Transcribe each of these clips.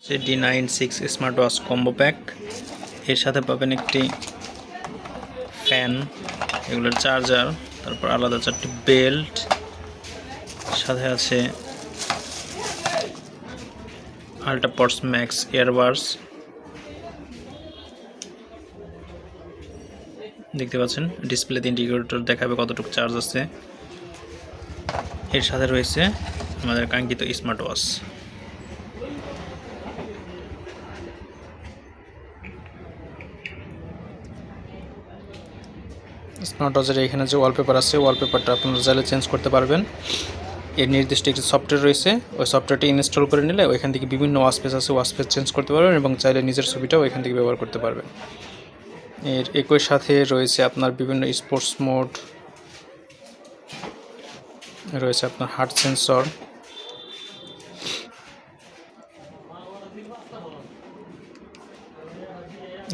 D96 smart watch combo pack. এর সাথে পাবেন একটি ফ্যান, এগুলোর চার্জার, তারপর আলাদা 4টি বেল্ট, সাথে আছে আল্ট্রাপডস ম্যাক্স ইয়ারবাডস। দেখতে পাচ্ছেন ডিসপ্লেতে ইন্ডিকেটর দেখাবে কতটুকু চার্জ আছে। এর সাথে রয়েছে আমাদের কাঙ্ক্ষিত স্মার্ট ওয়াচ। স্মার্ট ওয়াচের এখানে যে ওয়ালপেপার আছে, ওয়ালপেপারটা আপনারা চাইলে চেঞ্জ করতে পারবেন। এর নির্দিষ্ট একটি সফটওয়্যার রয়েছে, ওই সফটওয়্যারটি ইনস্টল করে নিলে ওইখান থেকে বিভিন্ন ওয়াচপেস আছে, ওয়াচপেস চেঞ্জ করতে পারবেন এবং চাইলে নিজের ছবিটাও এখান থেকে ব্যবহার করতে পারবেন। এর একই সাথে রয়েছে আপনার বিভিন্ন স্পোর্টস মোড, রয়েছে আপনার হার্ট সেন্সর,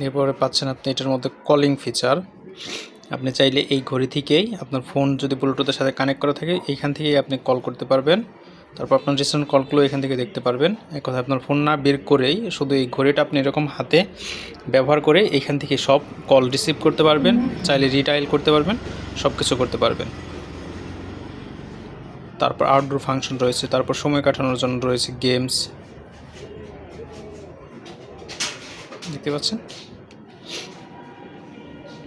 এরপরে পাচ্ছেন আপনি এটার মধ্যে কলিং ফিচার। আপনি চাইলে এই ঘড়ি থেকেই আপনার ফোন যদি ব্লুটুথের সাথে কানেক্ট করা থাকে এইখান থেকেই আপনি কল করতে পারবেন। তারপর আপনার রিসেন্ট কলগুলো এখান থেকে দেখতে পারবেন। এক কথা আপনার ফোন না বের করেই শুধু এই ঘড়িটা আপনি এরকম হাতে ব্যবহার করে এইখান থেকে সব কল রিসিভ করতে পারবেন, চাইলে রিডায়াল করতে পারবেন, সব কিছু করতে পারবেন। তারপর আউটডোর ফাংশন রয়েছে, তারপর সময় কাটানোর জন্য রয়েছে গেমস, দেখতে পাচ্ছেন।